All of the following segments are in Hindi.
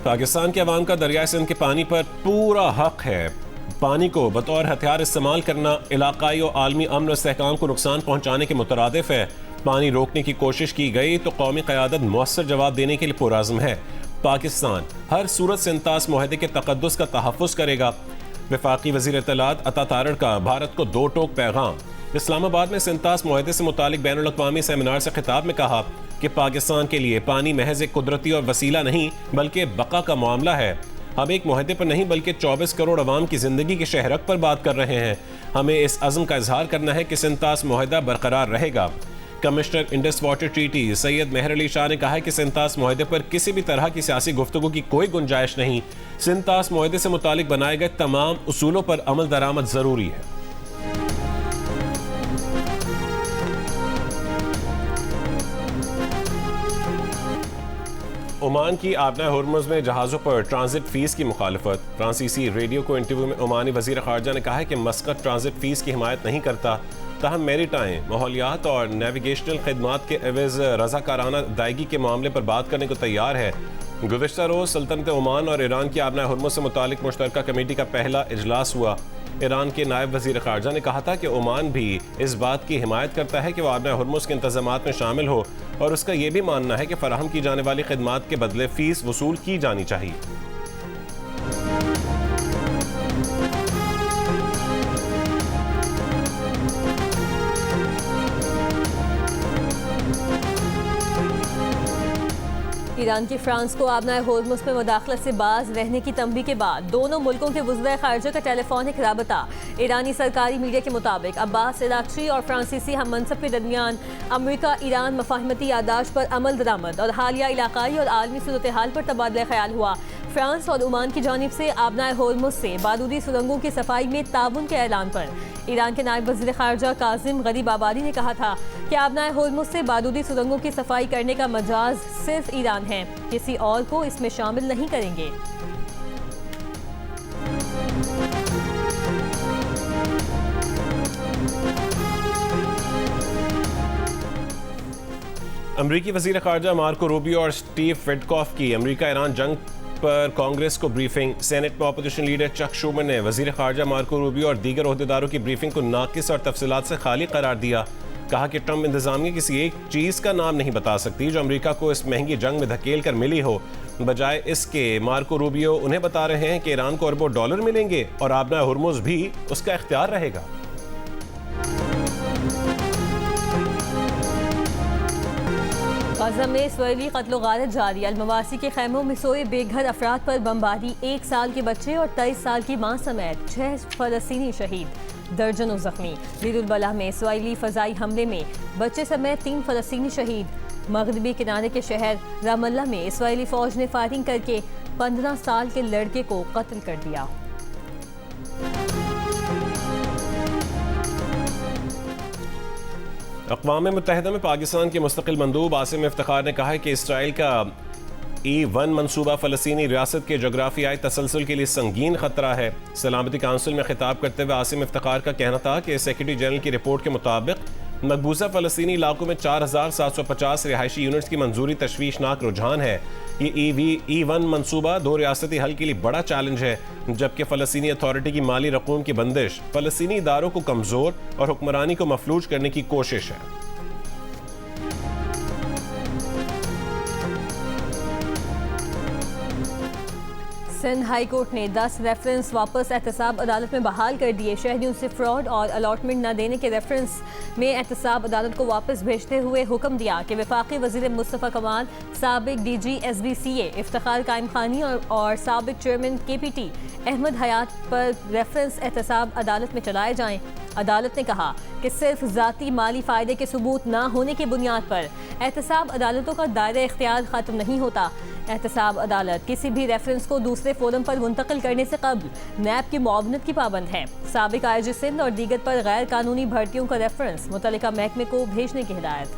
पाकिस्तान के अवाम का दरियाई सिंध के पानी पर पूरा हक है। पानी को बतौर हथियार इस्तेमाल करना इलाकाई और आलमी अमन और इस्तेहकाम को नुकसान पहुँचाने के मुतरादिफ है। पानी रोकने की कोशिश की गई तो कौमी क़यादत मौसर जवाब देने के लिए पुरअज़्म है। पाकिस्तान हर सूरत से इंतास मुआहदे के तक़द्दुस का तहफ़्फ़ुज़ करेगा। वफाकी वज़ीर इत्तलात अता तारड़ का भारत को दो टोक पैगाम। इस्लामाबाद में इंतास मुआहदे से मुतालिक बैनुल अक़वामी सेमिनार से खिताब में कहा कि पाकिस्तान के लिए पानी महज एक कुदरती और वसीला नहीं बल्कि बका का मामला है। हम एक मुआहदे पर नहीं बल्कि 24 करोड़ अवाम की ज़िंदगी के शहरक पर बात कर रहे हैं। हमें इस अज़्म का इजहार करना है कि इंतास मुआहदा बरकरार रहेगा। Commissioner Indus Water Treaty Syed Mehar Ali Shah ने कहा है कि इंतास मुआहदे पर किसी भी तरह की सियासी गुफ्तगू की कोई गुंजाइश नहीं। इंतास मुआहदे से मुतालिक बनाए गए तमाम उसूलों पर अमल दरामद ज़रूरी है। ओमान की आबना हुर्मुज़ में जहाज़ों पर ट्रांजिट फ़ीस की मुखालफत। फ्रांसीसी रेडियो को इंटरव्यू में ओमानी वज़ीर ख़ारजा ने कहा है कि मस्कत ट्रांजिट फ़ीस की हिमायत नहीं करता, ताहम मैरीटाइम, माहौलियात और नेविगेशनल खदमात के एवज़ रज़ाकाराना अदायगी के मामले पर बात करने को तैयार है। गुज़िश्ता रोज़ सल्तनत ओमान और ईरान की आबना हुर्मुज़ से मुतालिक मुश्तरका कमेटी का पहला इजलास हुआ। ईरान के नायब वज़ीर ख़ारजा ने कहा था कि ओमान भी इस बात की हिमायत करता है कि वह आबना हुर्मुज़ के इंतज़ामात में शामिल हो और उसका ये भी मानना है कि फ़राहम की जाने वाली खदमात के बदले फ़ीस वसूल की जानी चाहिए। ईरान की फ्रांस को आबना होर्मुज़ में मुदाखलत से बाज रहने की तंबी के बाद दोनों मुल्कों के वज़ीर ख़ारजा का टेलीफोनिक राबता। ईरानी सरकारी मीडिया के मुताबिक अब्बास इराक़ची और फ्रांसीसी हम मनसब के दरमियान अमरीका ईरान मफाहमती यादाश्त पर अमल दरामद और हालिया इलाकाई और आलमी सूरत हाल पर तबादला ख्याल हुआ। फ्रांस और ओमान की जानिब से आबना होर्मुज़ से बारूदी सुरंगों की सफाई में ताउन के ऐलान पर ईरान के नायब वज़ीर ख़ारजा काज़िम गरीब आबादी ने कहा था कि आबना होर्मुज़ से बारूदी सुरंगों की सफाई करने का मजाज सिर्फ ईरान है, किसी और को इसमें शामिल नहीं करेंगे। अमरीकी वज़ीर ख़ारजा मार्को रूबियो और स्टीव विटकॉफ की अमरीका ईरान जंग पर कांग्रेस को ब्रीफिंग। सेनेट में अपोजिशन लीडर चक शूमर ने वज़ीर ख़ारजा मार्को रूबियो और दीगर ओहदेदारों की ब्रीफिंग को नाक़िस और तफसीलात से खाली करार दिया। कहा कि ट्रंप इंतज़ामिया किसी एक चीज़ का नाम नहीं बता सकती जो अमरीका को इस महंगी जंग में धकेल कर मिली हो। बजाय इसके मार्को रूबियो उन्हें बता रहे हैं कि ईरान को अरबों डॉलर मिलेंगे और आबना हुर्मुज़ भी उसका इख्तियार रहेगा। गाज़ा में इसराइली कत्ल गारत जारी। अल-मवासी के खैमों में सोए बेघर अफराद पर बमबारी। 1 साल के बच्चे और 23 साल की मां समेत 6 फ़लस्तीनी शहीद, दर्जनों जख्मी। लीरुल-बलाह में इसराइली फ़ज़ाई हमले में बच्चे समेत 3 फ़लस्तीनी शहीद। मगरबी किनारे के शहर रामल्ला में इसराइली फ़ौज ने फायरिंग करके 15 साल के लड़के को कत्ल कर दिया। अक़वाम मुत्तहिदा में पाकिस्तान के मुस्तक़िल मंदूब आसिम इफ्तिखार ने कहा है कि इसराइल का E-1 मनसूबा फ़लस्तीनी रियासत के जोग्राफियाई तसलसल के लिए संगीन ख़तरा है। सलामती काउंसिल में खिताब करते हुए आसिम इफ्तिखार का कहना था कि सेक्रेटरी जनरल की रिपोर्ट के मुताबिक मकबूजा फ़लस्तीनी इलाकों में 4750 रिहायशी यूनिट्स की मंजूरी तशवीशनाक रुझान है। ये E-1 मनसूबा 2 रियासती हल के लिए बड़ा चैलेंज है, जबकि फ़लस्तीनी अथॉरिटी की माली रकूम की बंदिश फ़लस्तीनी इदारों को कमज़ोर और हुक्मरानी को मफलूज करने की कोशिश है। सिंध हाई कोर्ट ने 10 रेफरेंस वापस एहतसाब अदालत में बहाल कर दिए। शहरियों से फ्रॉड और अलॉटमेंट न देने के रेफरेंस में एहतसाब अदालत को वापस भेजते हुए हुक्म दिया कि वफाकी वज़ीर मुस्तफ़ा कमाल, साबिक DG SBCA इफ्तिखार कायम खानी और साबिक चेयरमैन KPT अहमद हयात पर रेफरेंस एहतसाब अदालत में चलाए जाएँ। अदालत ने कहा कि सिर्फ ज़ाती माली फ़ायदे के सबूत ना होने की बुनियाद पर एहतसाब अदालतों का दायरा इख्तियार ख़त्म नहीं होता। एहतसाब अदालत किसी भी रेफरेंस को दूसरे फोरम पर मुंतकिल करने से कबल नैब की मुआवनत की पाबंद है। साबिक IG सिंध और दीगर पर गैर कानूनी भर्तियों का रेफरेंस मुतल्लिका महकमे को भेजने की हिदायत।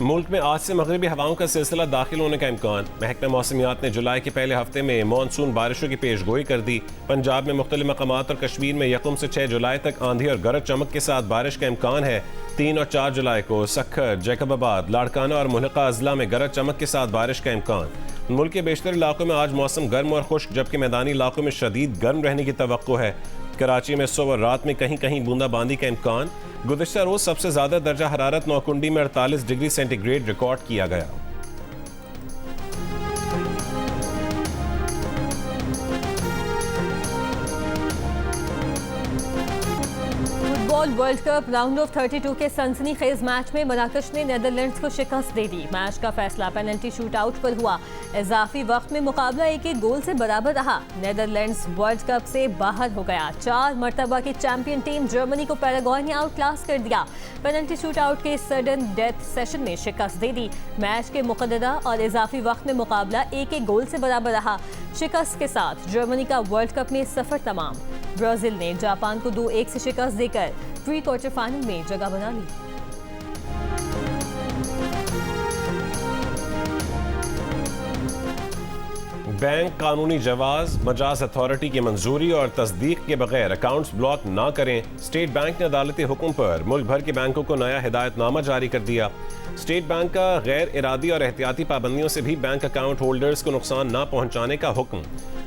मुल्क में आज से मगरबी हवाओं का सिलसिला दाखिल होने का इम्कान। महकमा मौसमियात ने जुलाई के पहले हफ्ते में मानसून बारिशों की पेशगोई कर दी। पंजाब में मुख्तलिफ मकामात और कश्मीर में 1 से 6 जुलाई तक आंधी और गरज चमक के साथ बारिश का इम्कान है। 3 और 4 जुलाई को सक्खर, जैकबाबाद, लाड़काना और मुल्का अजला में गरज चमक के साथ बारिश का इम्कान। मुल्क के बेशतर इलाकों में आज मौसम गर्म और खुश्क, जबकि मैदानी इलाकों में शदीद गर्म रहने की तवक्को है। कराची में सुबह और रात में कहीं कहीं बूंदाबांदी का इम्कान। गुज़िश्ता रोज सबसे ज्यादा दर्जा हरारत नौकुंडी में 48 डिग्री सेंटीग्रेड रिकॉर्ड किया गया। Football world cup round of 32 के सनसनीखेज मैच में मराकश ने नीदरलैंड्स को शिकस्त दे दी। मैच का फैसला पेनल्टी शूट आउट पर हुआ। इजाफी वक्त में मुकाबला 1-1 गोल से बराबर रहा। नीदरलैंड्स वर्ल्ड कप से बाहर हो गया। 4 मरतबा की चैंपियन टीम जर्मनी को पैराग्वे ने आउट क्लास कर दिया। पेनल्टी शूट आउट के सडन डेथ सेशन में शिकस्त दे दी। मैच के मुकद्दरा और इजाफी वक्त में मुकाबला 1-1 गोल से बराबर रहा। शिकस्त के साथ जर्मनी का वर्ल्ड कप में सफर तमाम। ब्राजील ने जापान को 2-1 से शिकस्त देकर प्री क्वार्टर फाइनल में जगह बना ली। बैंक कानूनी जवाज, मजाज अथॉरिटी की मंजूरी और तस्दीक के बगैर अकाउंट्स ब्लॉक ना करें। स्टेट बैंक ने अदालती हुक्म पर मुल्क भर के बैंकों को नया हिदायतनामा जारी कर दिया। स्टेट बैंक का गैर इरादी और एहतियाती पाबंदियों से भी बैंक अकाउंट होल्डर्स को नुकसान ना पहुंचाने का हुक्म।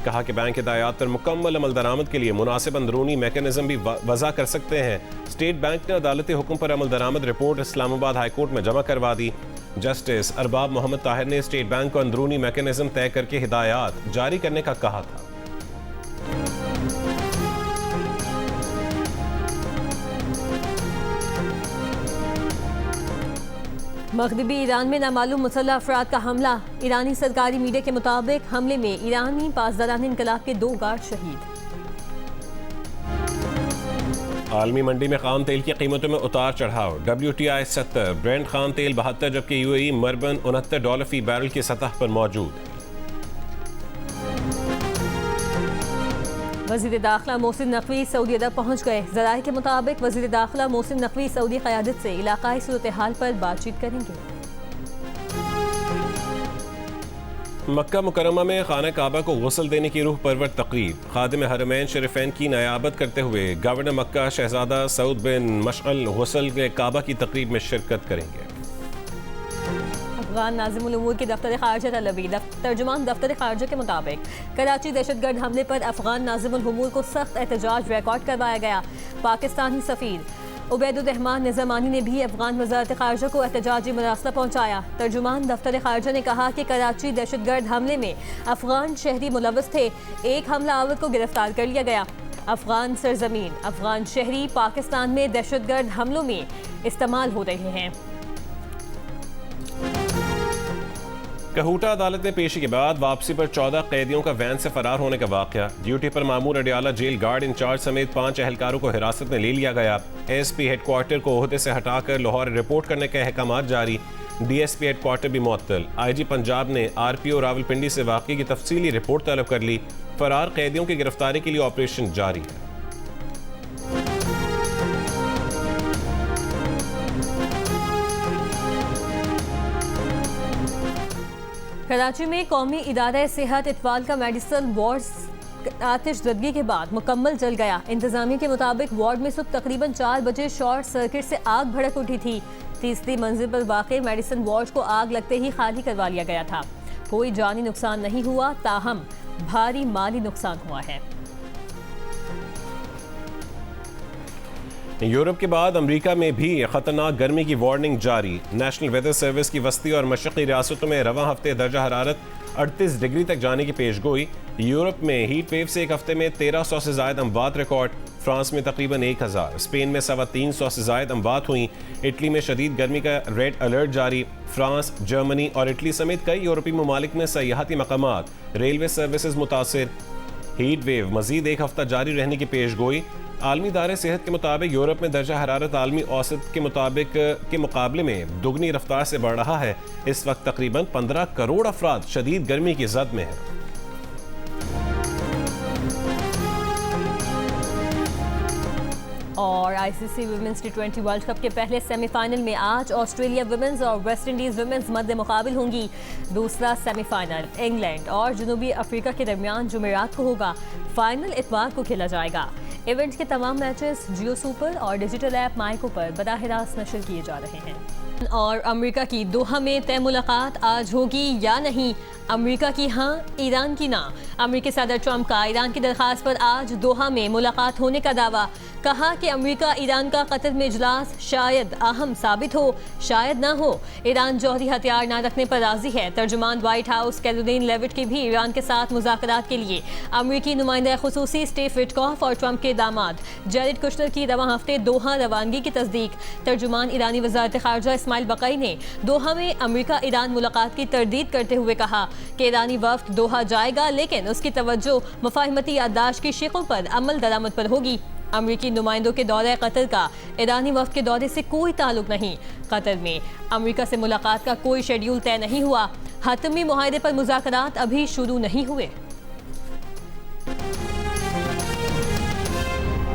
कहा कि बैंक हिदायत पर मुकम्मल अमल दरामद के लिए मुनासिब अंदरूनी मैकेनिज्म भी वज़ा कर सकते हैं। स्टेट बैंक ने अदालती हुक्म पर अमल दरामद रिपोर्ट इस्लामाबाद हाई कोर्ट में जमा करवा दी। जस्टिस अरबाब मोहम्मद ताहिर ने स्टेट बैंक को अंदरूनी मैकेनिज्म तय करके हिदायत जारी करने का कहा था। मगरबी ईरान में नामालूम मुसल्लह अफराद का हमला। ईरानी सरकारी मीडिया के मुताबिक हमले में ईरानी पासदारान इनकलाब के 2 गार्ड शहीद। आलमी मंडी में खाम तेल की कीमतों में उतार चढ़ाव। WTI 70, ब्रेंट खाम तेल 72, जबकि UAE मरबन $69 फी बैरल की सतह पर मौजूद। वज़ीर दाखिला मोहसिन नकवी सऊदी अरब पहुँच गए। ज़राए के मुताबिक वज़ीर दाखिला मोहसिन नकवी सऊदी क़यादत से इलाकाई सूरत हाल पर बातचीत करेंगे। मक्का मुकरमा में खाना काबा को गुस्ल देने की रूह परवर तकरीब। खादिम हरमैन शरीफैन की नयाबत करते हुए गवर्नर मक्का शहजादा सऊद बिन मशअल गुस्ल के काबा की तकरीब में शिरकत करेंगे। अफगान नाज़िमुल उमूर के दफ्तर ख़ारजा तलबी तर्जुमान दफ्तर ख़ारजा के मुताबिक कराची दहशतगर्द हमले पर अफगान नाज़िमुल उमूर को सख्त एहतजाज रिकॉर्ड करवाया गया। पाकिस्तानी सफ़ीर उबैदुर्रहमान निज़ामानी ने भी अफगान वज़ारत ख़ारजा को एहतजाजी मरासला पहुँचाया। तर्जुमान दफ्तर ख़ारजा ने कहा कि कराची दहशतगर्द हमले में अफगान शहरी मुलव्वस थे। एक हमला आवर को गिरफ्तार कर लिया गया। अफगान सरजमीन, अफगान शहरी पाकिस्तान में दहशतगर्द हमलों में इस्तेमाल हो रहे हैं। कहूटा अदालत में पेशी के बाद वापसी पर 14 कैदियों का वैन से फरार होने का वाकया। ड्यूटी पर मामूर अडियाला जेल गार्ड इंचार्ज समेत 5 एहलकारों को हिरासत में ले लिया गया। ASP हेडक्वार्टर को ओहदे से हटाकर लाहौर रिपोर्ट करने के अहकाम जारी। DSP हेडक्वार्टर भी मुअत्तल। IG पंजाब ने RPO रावलपिंडी से वाक़ये की तफसीली रिपोर्ट तलब कर ली। फरार कैदियों की गिरफ्तारी के लिए ऑपरेशन जारी है। कराची में कौमी इदारा सेहत इतवाल का मेडिसिन वार्ड आतिशज़दगी के बाद मुकम्मल जल गया। इंतजामिया के मुताबिक वार्ड में सुबह तकरीबन 4 बजे शॉर्ट सर्किट से आग भड़क उठी थी। 30वीं मंजिल पर वाक़े मेडिसिन वार्ड को आग लगते ही खाली करवा लिया गया था। कोई जानी नुकसान नहीं हुआ, ताहम भारी माली नुकसान हुआ है। यूरोप के बाद अमेरिका में भी खतरनाक गर्मी की वार्निंग जारी। नेशनल वेदर सर्विस की वस्ती और मशरक़ी रियासतों में रवां हफ्ते दर्जा हरारत 38 डिग्री तक जाने की पेशगोई। यूरोप में हीट वेव से एक हफ्ते में 1300 से ज़ायद अमवात रिकॉर्ड। फ्रांस में तकरीबन 1000, स्पेन में 325 से ज़ायद अमवात हुई। इटली में शदीद गर्मी का रेड अलर्ट जारी। फ्रांस, जर्मनी और इटली समेत कई यूरोपीय ममालिक में सयाहती मकामात, रेलवे सर्विसेज मुतासिर। हीट वेव मजीद एक हफ्ता जारी रहने की पेशगोई। आलमी इदारे सेहत के मुताबिक यूरोप में दर्जा हरारत आलमी औसत के मुकाबले में दुगनी रफ्तार से बढ़ रहा है। इस वक्त तकरीबन 15 करोड़ अफराद शदीद गर्मी की जद में हैं। और आईसीसी वुमेन्स टी20 वर्ल्ड कप के पहले सेमीफाइनल में आज ऑस्ट्रेलिया वुमेन्स और वेस्ट इंडीज वुमेन्स मध्य मुकाबिल होंगी। दूसरा सेमीफाइनल इंग्लैंड और जनूबी अफ्रीका के दरमियान जुमेरात को होगा। फाइनल इतवार को खेला जाएगा। इवेंट के तमाम मैचेस जियो सुपर और डिजिटल ऐप माइको पर बराह रास्त नशर किए जा रहे हैं। और अमेरिका की दोहा में तय मुलाकात आज होगी या नहीं? अमेरिका की हाँ, ईरान की ना। अमेरिकी सदर ट्रंप का ईरान की दरखास्त पर आज दोहा में मुलाकात होने का दावा। कहा कि अमेरिका ईरान का कतर में इजलास शायद अहम साबित हो, शायद ना हो। ईरान जौहरी हथियार ना रखने पर राजी है। तर्जुमान व्हाइट हाउस कैरोलिन लेविट की भी ईरान के साथ मुज़ाकरात के लिए अमेरिकी नुमाइंदा खुसूसी स्टीव विटकॉफ और ट्रंप के दामाद जेरेड कुशनर की रवां हफ्ते दोहा रवानगी की तस्दीक। तर्जुमान ईरानी वज़ारत ख़ारजा इस्माइल बक़ई ने दोहा में अमेरिका ईरान मुलाकात की तरदीद करते हुए कहा कि ईरानी वफ्द दोहा जाएगा, लेकिन उसकी तवज्जो मुफाहिमती याददाश्त की शिकों पर अमल दरामद पर होगी। अमेरिकी नुमाइंदों के दौरे कतर का ईरानी वफ्द के दौरे से कोई ताल्लुक नहीं। कतर में अमेरिका से मुलाकात का कोई शेड्यूल तय नहीं हुआ। हतमी मुआहदे पर मुज़ाकरात अभी शुरू नहीं हुए।